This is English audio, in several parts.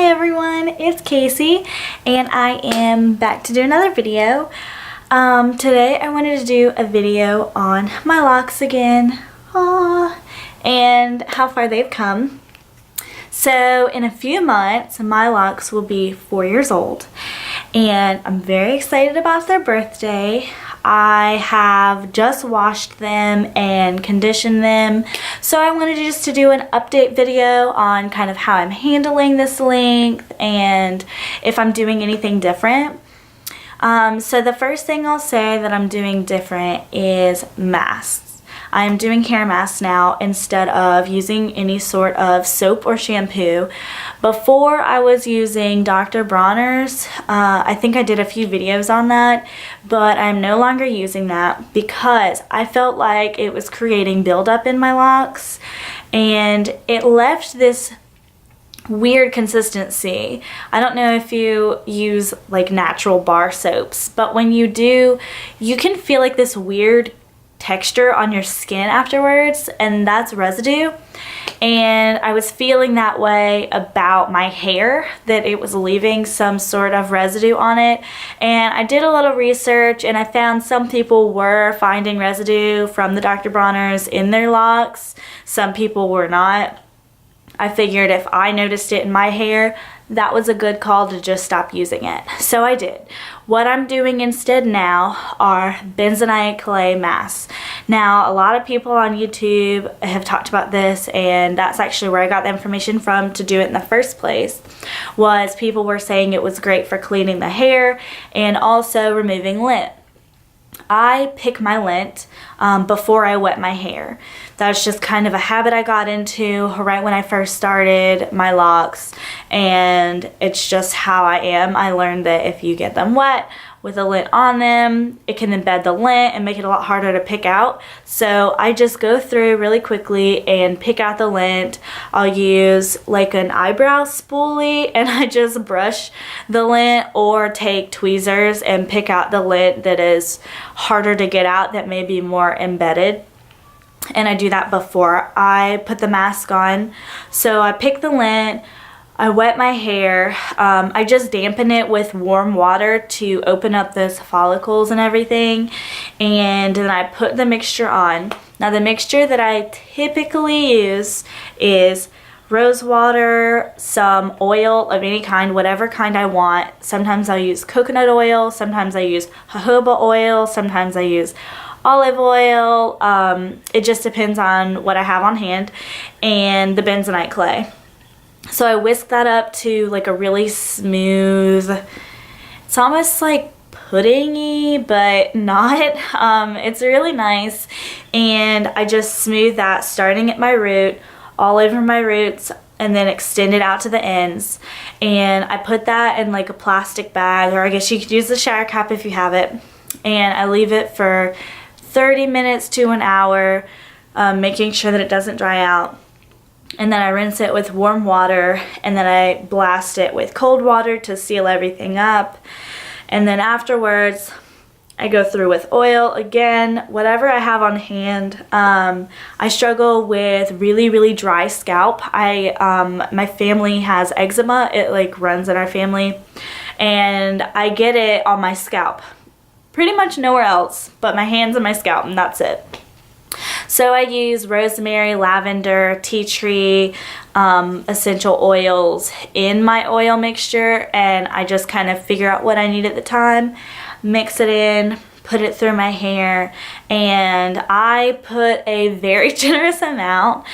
everyone, it's Casey and I am back to do another video. Today I wanted to do a video on my locks again. Aww, and how far they've come. So in a few months my locks will be 4 years old and I'm very excited about their birthday. I have just washed them and conditioned them, so I wanted just to do an update video on kind of how I'm handling this length and if I'm doing anything different. So the first thing I'll say that I'm doing different is masks. I'm doing hair masks now instead of using any sort of soap or shampoo. Before I was using Dr. Bronner's. I think I did a few videos on that, but I'm no longer using that because I felt like it was creating buildup in my locks and it left this weird consistency. I don't know if you use like natural bar soaps, but when you do, you can feel like this weird texture on your skin afterwards, and that's residue. And I was feeling that way about my hair, that it was leaving some sort of residue on it. And I did a little research and I found some people were finding residue from the Dr. Bronner's in their locks. Some people were not. I figured if I noticed it in my hair, that was a good call to just stop using it. So I did. What I'm doing instead now are bentonite clay masks. Now, a lot of people on YouTube have talked about this, and that's actually where I got the information from to do it in the first place, was people were saying it was great for cleaning the hair and also removing lint. I pick my lint before I wet my hair. That's just kind of a habit I got into right when I first started my locks, and it's just how I am. I learned that if you get them wet with the lint on them, it can embed the lint and make it a lot harder to pick out. So I just go through really quickly and pick out the lint. I'll use like an eyebrow spoolie and I just brush the lint, or take tweezers and pick out the lint that is harder to get out, that may be more embedded. And I do that before I put the mask on. So I pick the lint, I wet my hair, I just dampen it with warm water to open up those follicles and everything, and then I put the mixture on. Now the mixture that I typically use is rose water, some oil of any kind, whatever kind I want. Sometimes I'll use coconut oil, sometimes I use jojoba oil, sometimes I use olive oil. It just depends on what I have on hand, and the bentonite clay. So I whisk that up to like a really smooth, it's almost like puddingy, but not. It's really nice, and I just smooth that starting at my root, all over my roots, and then extend it out to the ends. And I put that in like a plastic bag, or I guess you could use the shower cap if you have it, and I leave it for 30 minutes to an hour, making sure that it doesn't dry out. And then I rinse it with warm water, and then I blast it with cold water to seal everything up. And then afterwards I go through with oil again, whatever I have on hand. I struggle with really dry scalp. My family has eczema. It like runs in our family, and I get it on my scalp. Pretty much nowhere else but my hands and my scalp, and that's it. So I use rosemary, lavender, tea tree, essential oils in my oil mixture, and I just kind of figure out what I need at the time, mix it in, put it through my hair, and I put a very generous amount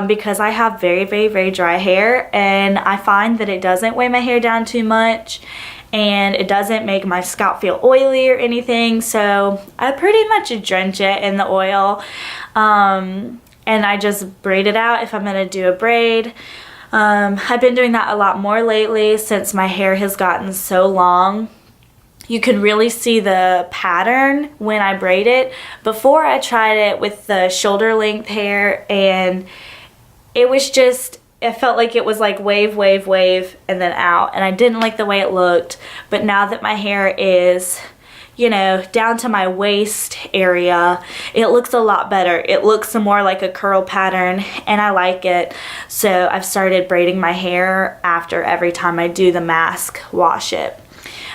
because I have very dry hair, and I find that it doesn't weigh my hair down too much, and it doesn't make my scalp feel oily or anything. So I pretty much drench it in the oil, and I just braid it out if I'm going to do a braid. I've been doing that a lot more lately since my hair has gotten so long. You can really see the pattern when I braid it. Before I tried it with the shoulder length hair, and it was just, it felt like it was like wave and then out, and I didn't like the way it looked. But now that my hair is, you know, down to my waist area, it looks a lot better. It looks more like a curl pattern, and I like it. So I've started braiding my hair after every time I do the mask wash it.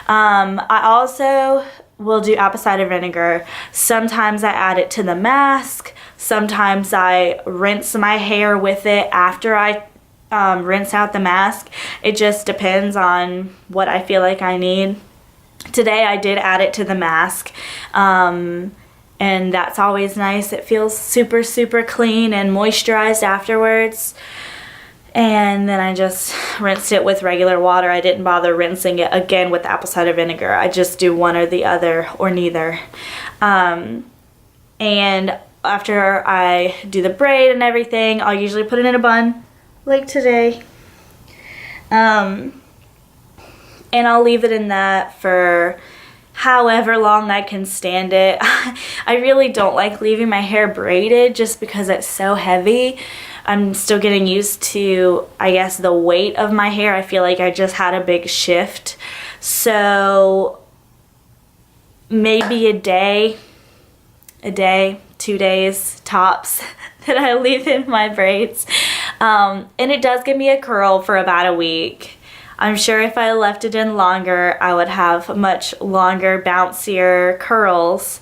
I also will do apple cider vinegar. Sometimes I add it to the mask. Sometimes I rinse my hair with it after I rinse out the mask. It just depends on what I feel like I need. Today I did add it to the mask, and that's always nice. It feels super, super clean and moisturized afterwards. And then I just rinsed it with regular water. I didn't bother rinsing it again with apple cider vinegar. I just do one or the other or neither. And after I do the braid and everything, I'll usually put it in a bun like today. And I'll leave it in that for however long I can stand it. I really don't like leaving my hair braided just because it's so heavy. I'm still getting used to, I guess, the weight of my hair. I feel like I just had a big shift. So maybe a day, 2 days tops that I leave in my braids. And it does give me a curl for about a week. I'm sure if I left it in longer, I would have much longer, bouncier curls,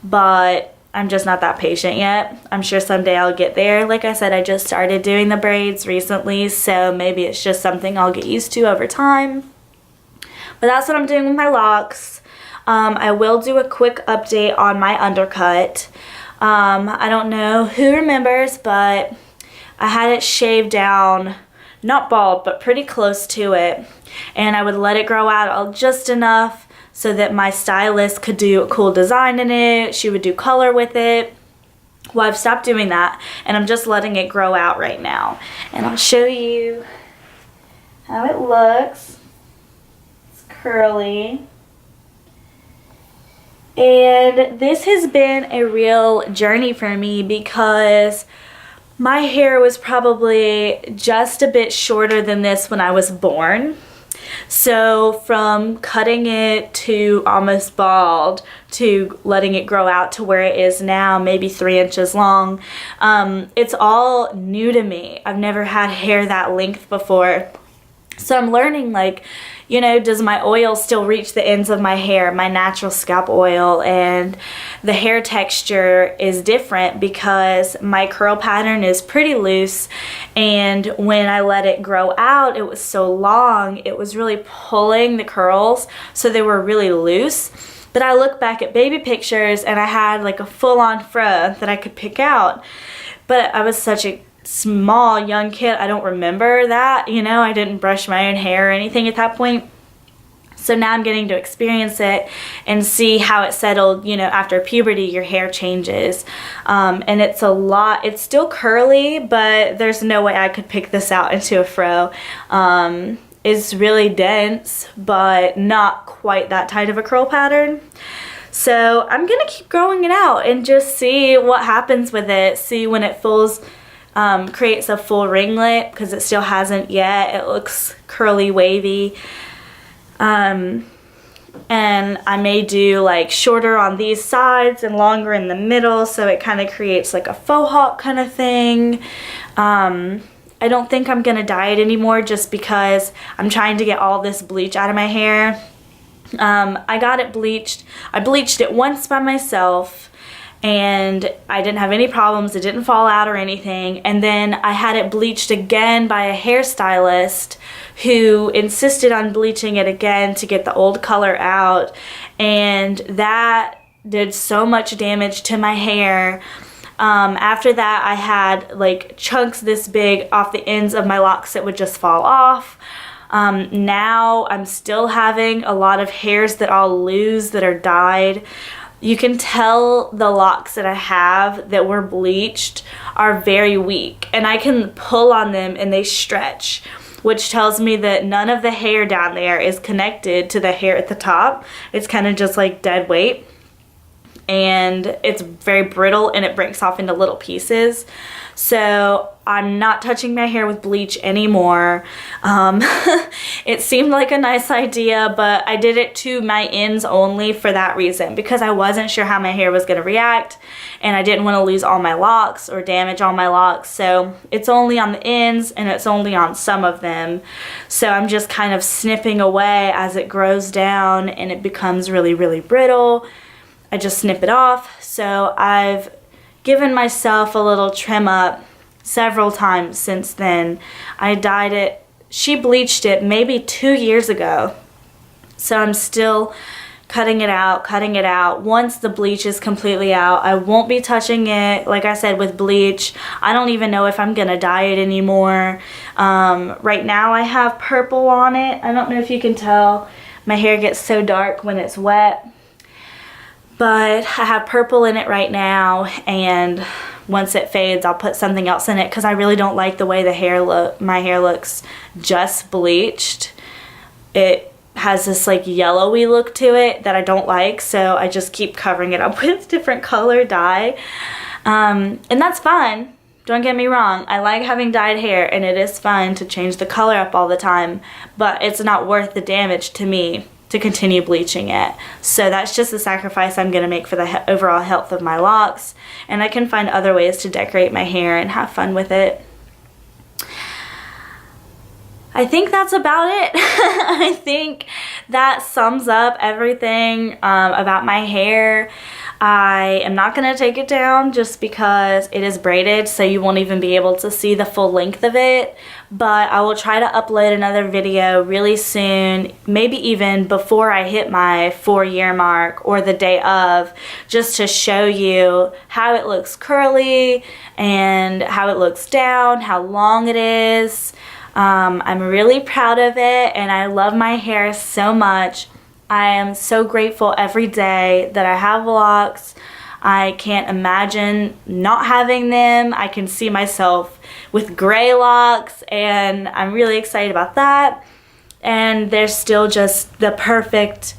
but I'm just not that patient yet. I'm sure someday I'll get there. Like I said, I just started doing the braids recently, so maybe it's just something I'll get used to over time. But that's what I'm doing with my locks. I will do a quick update on my undercut. I don't know who remembers, but I had it shaved down, not bald, but pretty close to it. And I would let it grow out just enough so that my stylist could do a cool design in it. She would do color with it. Well, I've stopped doing that, and I'm just letting it grow out right now. And I'll show you how it looks. It's curly. And this has been a real journey for me because my hair was probably just a bit shorter than this when I was born. So from cutting it to almost bald to letting it grow out to where it is now, maybe 3 inches long, it's all new to me. I've never had hair that length before. So I'm learning, like, you know, does my oil still reach the ends of my hair, my natural scalp oil? And the hair texture is different because my curl pattern is pretty loose, and when I let it grow out, it was so long, it was really pulling the curls, so they were really loose. But I look back at baby pictures and I had like a full-on fro that I could pick out, but I was such a small young kid, I don't remember that, you know, I didn't brush my own hair or anything at that point. So now I'm getting to experience it and see how it settled, you know, after puberty your hair changes. And it's a lot, it's still curly, but there's no way I could pick this out into a fro. It's really dense, but not quite that tight of a curl pattern. So I'm gonna keep growing it out and just see what happens with it, see when it fulls, creates a full ringlet, because it still hasn't yet. It looks curly, wavy. And I may do like shorter on these sides and longer in the middle, so it kind of creates like a faux hawk kind of thing. I don't think I'm gonna dye it anymore just because I'm trying to get all this bleach out of my hair. I got it bleached. I bleached it once by myself and I didn't have any problems. It didn't fall out or anything. And then I had it bleached again by a hairstylist who insisted on bleaching it again to get the old color out. And that did so much damage to my hair. After that, I had like chunks this big off the ends of my locks that would just fall off. Now I'm still having a lot of hairs that I'll lose that are dyed. You can tell the locks that I have that were bleached are very weak, and I can pull on them and they stretch, which tells me that none of the hair down there is connected to the hair at the top. It's kind of just like dead weight. and it's very brittle and it breaks off into little pieces. So I'm not touching my hair with bleach anymore. It seemed like a nice idea, but I did it to my ends only for that reason, because I wasn't sure how my hair was going to react and I didn't want to lose all my locks or damage all my locks. So it's only on the ends and it's only on some of them. So I'm just kind of snipping away as it grows down and it becomes really, really brittle. I just snip it off. So I've given myself a little trim up several times since then. I dyed it, she bleached it maybe 2 years ago. So I'm still cutting it out. Once the bleach is completely out, I won't be touching it, like I said, with bleach. I don't even know if I'm gonna dye it anymore. Right now I have purple on it. I don't know if you can tell. My hair gets so dark when it's wet. But I have purple in it right now, and once it fades I'll put something else in it because I really don't like the way my hair looks just bleached. It has this like yellowy look to it that I don't like, so I just keep covering it up with different color dye. And that's fun. Don't get me wrong, I like having dyed hair and it is fun to change the color up all the time, but it's not worth the damage to me to continue bleaching it. So that's just the sacrifice I'm gonna make for the overall health of my locks, and I can find other ways to decorate my hair and have fun with it. I think that's about it. I think that sums up everything about my hair. I am not going to take it down just because it is braided, so you won't even be able to see the full length of it. But I will try to upload another video really soon, maybe even before I hit my 4-year mark or the day of, just to show you how it looks curly and how it looks down, how long it is. I'm really proud of it and I love my hair so much. I am so grateful every day that I have locks. I can't imagine not having them. I can see myself with gray locks and I'm really excited about that. And they're still just the perfect,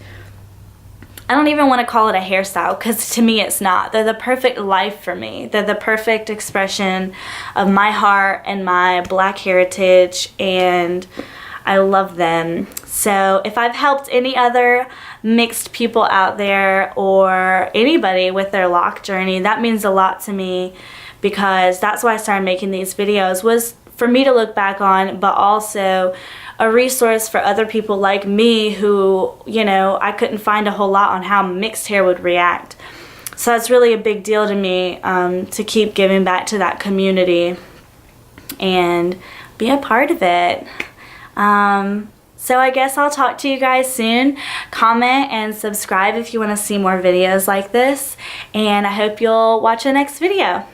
I don't even want to call it a hairstyle because to me it's not. They're the perfect life for me. They're the perfect expression of my heart and my Black heritage, and I love them. So if I've helped any other mixed people out there or anybody with their lock journey, that means a lot to me, because that's why I started making these videos, was for me to look back on, but also a resource for other people like me who, you know, I couldn't find a whole lot on how mixed hair would react. So that's really a big deal to me, to keep giving back to that community and be a part of it. So I guess I'll talk to you guys soon. Comment and subscribe if you want to see more videos like this, and I hope you'll watch the next video.